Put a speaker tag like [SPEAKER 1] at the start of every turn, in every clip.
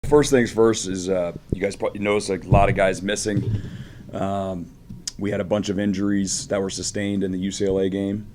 [SPEAKER 1] First things first is you guys probably noticed a lot of guys missing. We had a bunch of injuries that were sustained in the UCLA game,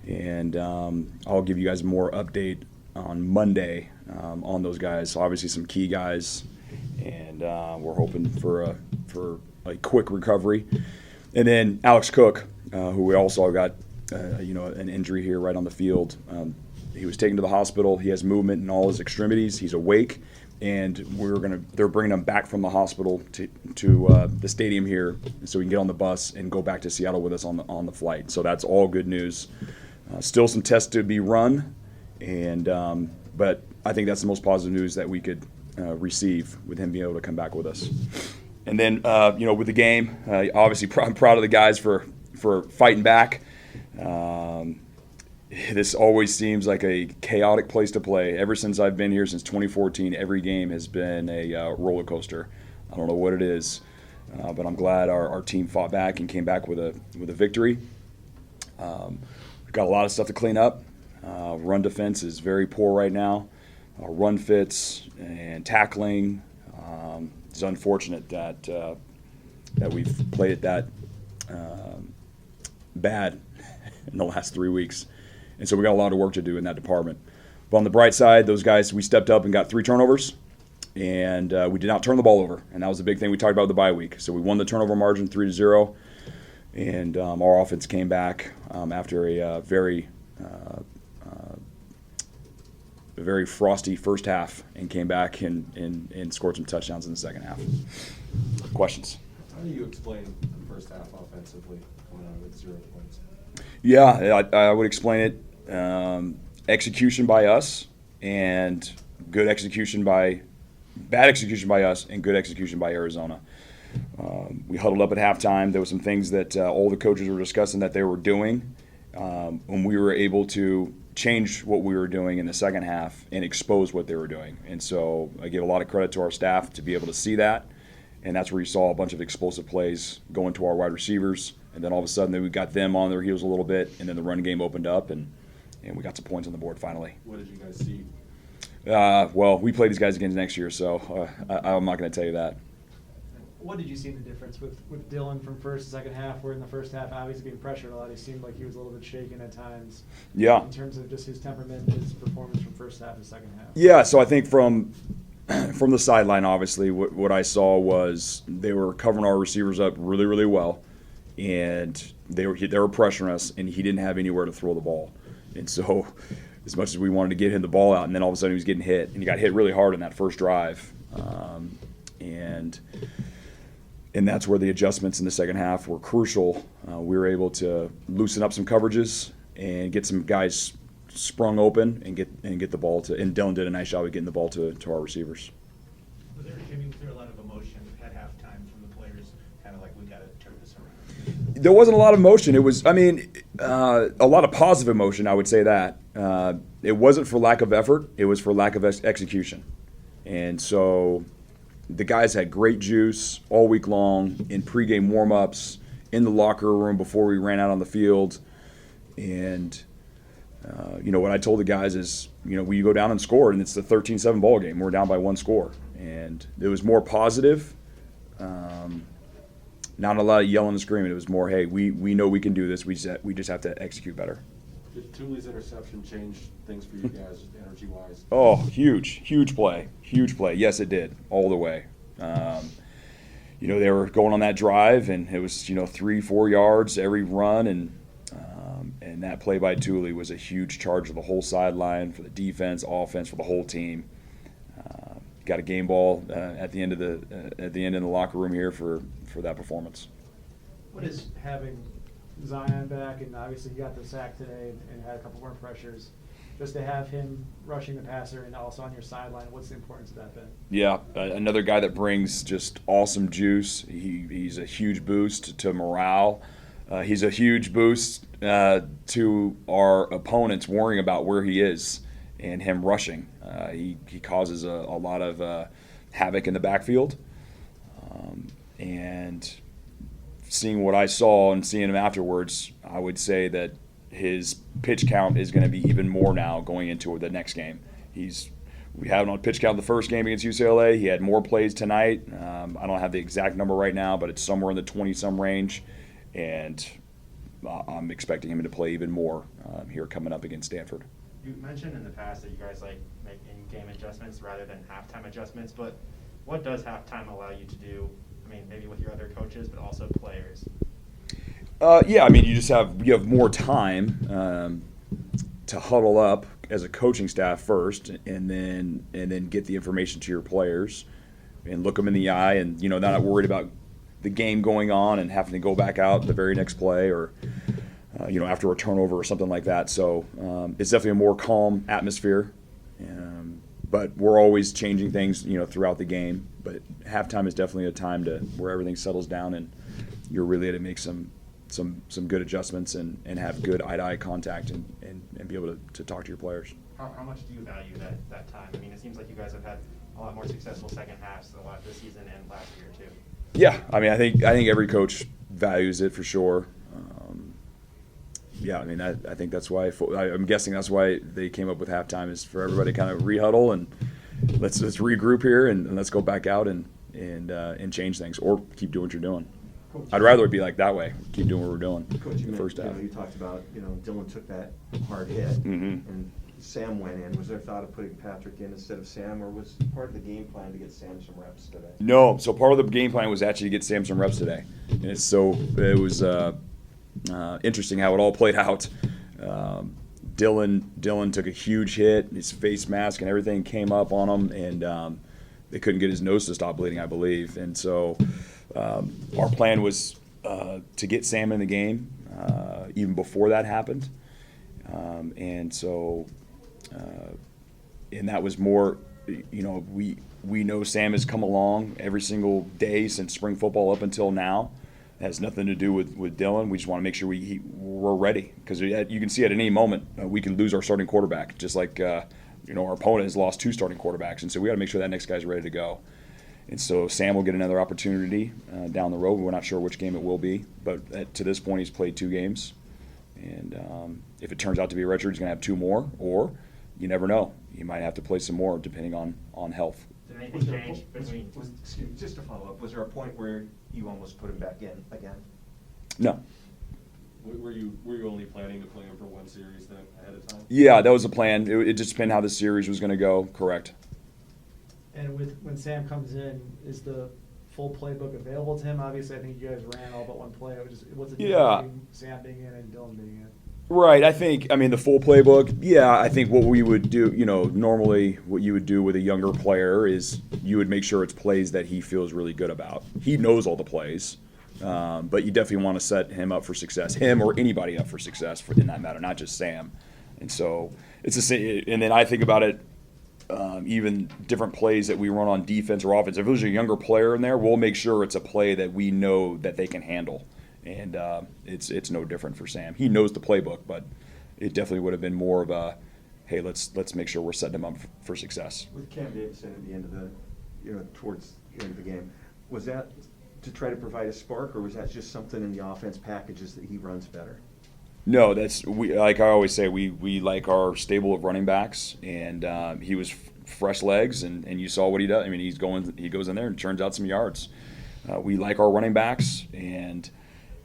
[SPEAKER 1] and I'll give you guys more update on Monday on those guys. So obviously some key guys, and we're hoping for a quick recovery. And then Alex Cook, who we also got an injury here right on the field. He was taken to the hospital. He has movement in all his extremities. He's awake, and they're bringing him back from the hospital to the stadium here, so we can get on the bus and go back to Seattle with us on the flight. So that's all good news. Still some tests to be run, and but I think that's the most positive news that we could receive with him being able to come back with us. And then with the game, obviously I'm proud of the guys for fighting back. This always seems like a chaotic place to play. Ever since I've been here, since 2014, every game has been a roller coaster. I don't know what it is, but I'm glad our team fought back and came back with a victory. We've got a lot of stuff to clean up. Run defense is very poor right now. Run fits and tackling. It's unfortunate that we've played it that bad in the last 3 weeks. And so we got a lot of work to do in that department. But on the bright side, those guys, we stepped up and got 3 turnovers, and we did not turn the ball over. And that was the big thing we talked about with the bye week. So we won the turnover margin 3-0, and our offense came back after a very frosty first half and came back and scored some touchdowns in the second half. Questions?
[SPEAKER 2] How do you explain the first half offensively coming out with 0 points?
[SPEAKER 1] Yeah, I would explain it. Execution by us and bad execution by us and good execution by Arizona. We huddled up at halftime. There were some things that all the coaches were discussing that they were doing, and we were able to change what we were doing in the second half and expose what they were doing. And so I give a lot of credit to our staff to be able to see that, and that's where you saw a bunch of explosive plays going to our wide receivers. And then all of a sudden, we got them on their heels a little bit, and then the run game opened up, and we got some points on the board finally.
[SPEAKER 2] What did you guys see?
[SPEAKER 1] Well, we play these guys again next year, so I'm not going to tell you that.
[SPEAKER 3] What did you see in the difference with Dylan from first to second half? Where in the first half, obviously being pressured a lot, he seemed like he was a little bit shaken at times.
[SPEAKER 1] Yeah.
[SPEAKER 3] In terms of just his temperament, his performance from first half to second half.
[SPEAKER 1] Yeah, so I think from the sideline, obviously, what I saw was they were covering our receivers up really, really well. And they were pressuring us, and he didn't have anywhere to throw the ball. And so as much as we wanted to get him the ball out, and then all of a sudden he was getting hit, and he got hit really hard in that first drive. And that's where the adjustments in the second half were crucial. We were able to loosen up some coverages and get some guys sprung open and get the ball to – and Dylan did a nice job of getting the ball to our receivers.
[SPEAKER 4] Was there a lot of emotion at halftime from the players, kind of like we got to turn this around?
[SPEAKER 1] There wasn't a lot of emotion. It was, a lot of positive emotion, I would say that. It wasn't for lack of effort. It was for lack of execution. And so the guys had great juice all week long in pregame warm-ups, in the locker room before we ran out on the field. And, what I told the guys is, we go down and score, and it's the 13-7 ball game. We're down by 1 score. And it was more positive. Not a lot of yelling and screaming. It was more, hey, we know we can do this. We just have to execute better.
[SPEAKER 2] Did Thule's interception change things for you guys, energy-wise?
[SPEAKER 1] Oh, huge play. Yes, it did, all the way. They were going on that drive, and it was 3-4 yards every run, and that play by Thule was a huge charge for the whole sideline, for the defense, offense, for the whole team. Got a game ball at the end in the locker room here for that performance.
[SPEAKER 3] What is having Zion back, and obviously he got the sack today and had a couple more pressures, just to have him rushing the passer and also on your sideline, what's the importance of that been?
[SPEAKER 1] Yeah, another guy that brings just awesome juice. He's a huge boost to morale. He's a huge boost to our opponents worrying about where he is and him rushing. He causes a lot of havoc in the backfield. And seeing what I saw and seeing him afterwards, I would say that his pitch count is going to be even more now going into the next game. He's we had him on pitch count the first game against UCLA. He had more plays tonight. I don't have the exact number right now, but it's somewhere in the 20-some range. And I'm expecting him to play even more here coming up against Stanford.
[SPEAKER 5] You mentioned in the past that you guys like make in-game adjustments rather than halftime adjustments, but what does halftime allow you to do? I mean, maybe with your other coaches, but also players.
[SPEAKER 1] Yeah, I mean, you have more time to huddle up as a coaching staff first, and then get the information to your players and look them in the eye, and not worried about the game going on and having to go back out the very next play or after a turnover or something like that. So it's definitely a more calm atmosphere, but we're always changing things throughout the game. But halftime is definitely a time where everything settles down and you're really able to make some good adjustments and have good eye-to-eye contact and be able to talk to your players.
[SPEAKER 5] How much do you value that time? I mean, it seems like you guys have had a lot more successful second halves a lot this season and last year too.
[SPEAKER 1] Yeah, I mean, I think every coach values it for sure. Yeah, I mean, I think that's why I'm guessing that's why they came up with halftime, is for everybody to kind of rehuddle and let's regroup here and let's go back out and change things or keep doing what you're doing.
[SPEAKER 6] Coach,
[SPEAKER 1] I'd rather it be like that way. Keep doing what we're doing.
[SPEAKER 6] Coach, you
[SPEAKER 1] in the first half.
[SPEAKER 6] You talked about Dylan took that hard hit and Sam went in. Was there thought of putting Patrick in instead of Sam, or was part of the game plan to get Sam some reps today?
[SPEAKER 1] No, so part of the game plan was actually to get Sam some reps today, and it was interesting how it all played out. Dylan took a huge hit. His face mask and everything came up on him, and they couldn't get his nose to stop bleeding, I believe. And so our plan was to get Sam in the game even before that happened. And that was more, we know Sam has come along every single day since spring football up until now. It has nothing to do with Dylan. We just want to make sure we're ready, because you can see at any moment we can lose our starting quarterback, just like our opponent has lost 2 starting quarterbacks, and so we got to make sure that next guy's ready to go. And so Sam will get another opportunity down the road. We're not sure which game it will be, but to this point he's played 2 games, and if it turns out to be a redshirt, he's going to have 2 more, or you never know, he might have to play some more depending on health.
[SPEAKER 5] Did anything change between?
[SPEAKER 6] Excuse me, just to follow up, was there a point where you almost put him back in again?
[SPEAKER 1] No.
[SPEAKER 2] Were you only planning to play him for 1 series then ahead of time?
[SPEAKER 1] Yeah, that was the plan. It just depended how the series was going to go. Correct.
[SPEAKER 3] And when Sam comes in, is the full playbook available to him? Obviously, I think you guys ran all but 1 play. What's the difference between Sam being in and Dylan being in?
[SPEAKER 1] Right. The full playbook, yeah, I think what we would do, normally what you would do with a younger player is you would make sure it's plays that he feels really good about. He knows all the plays, but you definitely want to set him up for success, him or anybody up for success in that matter, not just Sam. And so it's the same. And then I think about it, even different plays that we run on defense or offense. If there's a younger player in there, we'll make sure it's a play that we know that they can handle. And it's no different for Sam. He knows the playbook, but it definitely would have been more of a, hey, let's make sure we're setting him up for success.
[SPEAKER 6] With Cam Davidson at the end of the, towards the end of the game, was that to try to provide a spark, or was that just something in the offense packages that he runs better?
[SPEAKER 1] No, like I always say, we like our stable of running backs, and he was fresh legs, and you saw what he does. I mean, he goes in there and turns out some yards. We like our running backs, and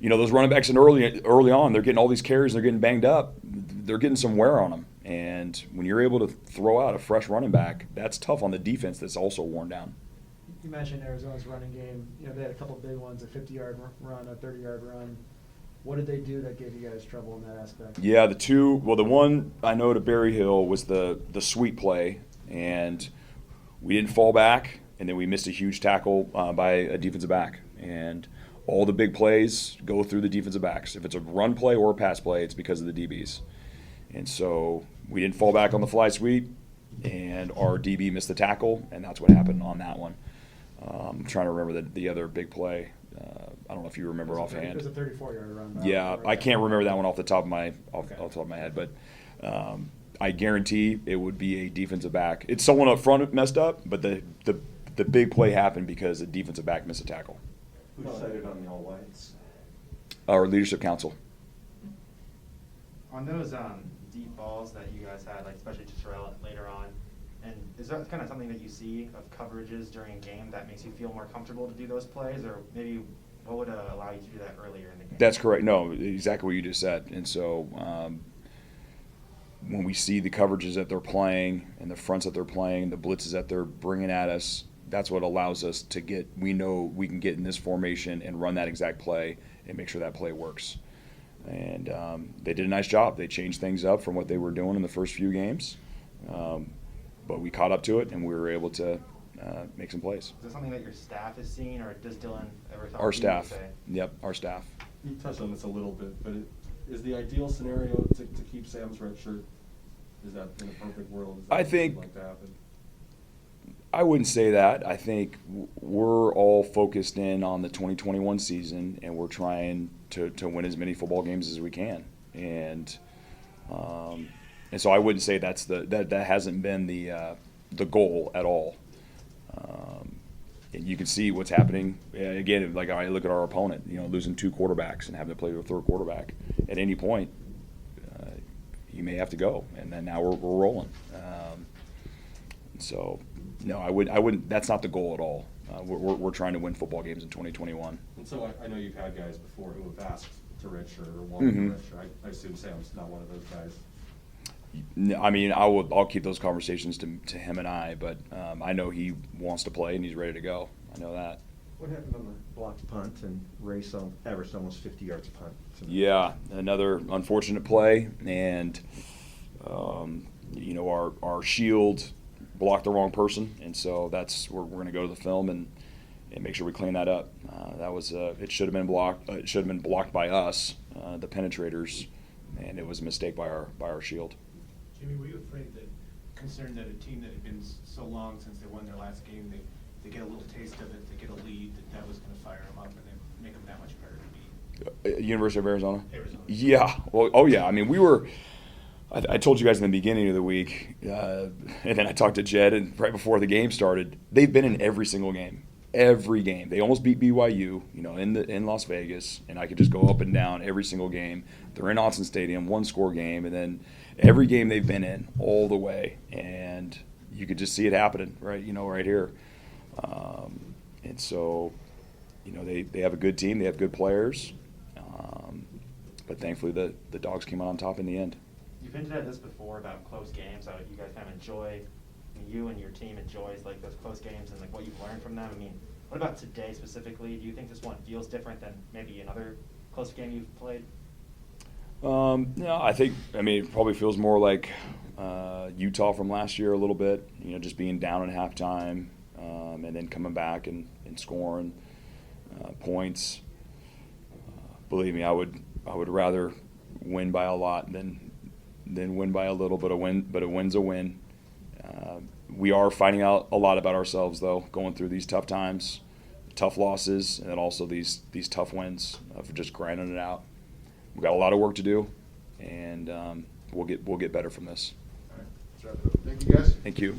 [SPEAKER 1] those running backs early on, they're getting all these carries, they're getting banged up, they're getting some wear on them. And when you're able to throw out a fresh running back, that's tough on the defense that's also worn down.
[SPEAKER 3] You mentioned Arizona's running game. They had a couple of big ones, a 50-yard run, a 30-yard run. What did they do that gave you guys trouble in that aspect?
[SPEAKER 1] Yeah, the one I know to Berry Hill was the sweep play, and we didn't fall back, and then we missed a huge tackle by a defensive back. And all the big plays go through the defensive backs. If it's a run play or a pass play, it's because of the DBs. And so we didn't fall back on the fly sweep, and our DB missed the tackle, and that's what happened on that one. I'm trying to remember the other big play. I don't know if you remember offhand.
[SPEAKER 3] It was a 34-yard run.
[SPEAKER 1] Yeah, I can't remember that one off the top of my head, but I guarantee it would be a defensive back. It's someone up front messed up, but the big play happened because the defensive back missed a tackle.
[SPEAKER 6] Who decided on the all whites?
[SPEAKER 1] Our leadership council.
[SPEAKER 5] On those deep balls that you guys had, like especially to Terrell later on, And is that kind of something that you see of coverages during a game that makes you feel more comfortable to do those plays, or maybe what would allow you to do that earlier in the game?
[SPEAKER 1] That's correct. No, exactly what you just said. And so when we see the coverages that they're playing and the fronts that they're playing, the blitzes that they're bringing at us, that's what allows us to get, we know we can get in this formation and run that exact play and make sure that play works. And they did a nice job. They changed things up from what they were doing in the first few games. But we caught up to it, and we were able to make some plays.
[SPEAKER 5] Is that something that your staff is seeing, or does Dylan ever talk
[SPEAKER 1] Our
[SPEAKER 5] to you
[SPEAKER 1] staff.
[SPEAKER 5] and say?
[SPEAKER 1] Yep, our staff.
[SPEAKER 2] You touched on this a little bit, but is the ideal scenario to keep Sam's red shirt? Is that in a perfect world? Is that
[SPEAKER 1] I
[SPEAKER 2] what
[SPEAKER 1] think-
[SPEAKER 2] you'd like to happen?
[SPEAKER 1] I wouldn't say that. I think we're all focused in on the 2021 season, and we're trying to win as many football games as we can. And so I wouldn't say that hasn't been the goal at all. And you can see what's happening again. Like I look at our opponent, losing 2 quarterbacks and having to play with a 3rd quarterback. At any point, you may have to go, and then now we're rolling. So. No, I wouldn't. That's not the goal at all. We're trying to win football games in 2021.
[SPEAKER 2] And so I know you've had guys before who have asked to redshirt or wanted
[SPEAKER 1] Mhm.
[SPEAKER 2] to redshirt. I assume Sam's not one of those guys.
[SPEAKER 1] I mean, I'll keep those conversations to him and I, but I know he wants to play and he's ready to go. I know that.
[SPEAKER 6] What happened on the blocked punt and Race averaged almost 50 yards a punt?
[SPEAKER 1] Yeah, another unfortunate play, and our shield blocked the wrong person, and so we're going to go to the film and make sure we clean that up. That was it should have been blocked. It should have been blocked by us, the penetrators, and it was a mistake by our shield.
[SPEAKER 4] Jimmy, were you concerned that a team that had been so long since they won their last game, they get a little taste of it, they get a lead, that was going to fire them up and then make them that much better to beat?
[SPEAKER 1] University of Arizona?
[SPEAKER 4] Arizona.
[SPEAKER 1] Yeah. Well, oh yeah. I mean, we were. I told you guys in the beginning of the week, and then I talked to Jed, and right before the game started, they've been in every single game. Every game. They almost beat BYU, in Las Vegas, and I could just go up and down every single game. They're in Autzen Stadium, 1-score game, and then every game they've been in all the way, and you could just see it happening right here. And so, they have a good team, they have good players, but thankfully the Dogs came out on top in the end.
[SPEAKER 5] You've hinted at this before about close games, how you guys kind of enjoy, you and your team enjoys like those close games and like what you've learned from them. I mean, what about today specifically? Do you think this one feels different than maybe another close game you've played?
[SPEAKER 1] No, it probably feels more like Utah from last year a little bit, just being down at halftime and then coming back and scoring points. Believe me, I would rather win by a lot than win by a little, but a win's a win. We are finding out a lot about ourselves, though, going through these tough times, tough losses, and then also these tough wins for just grinding it out. We've got a lot of work to do, and we'll get better from this.
[SPEAKER 7] All right, let's wrap it up. Thank you, guys.
[SPEAKER 1] Thank you.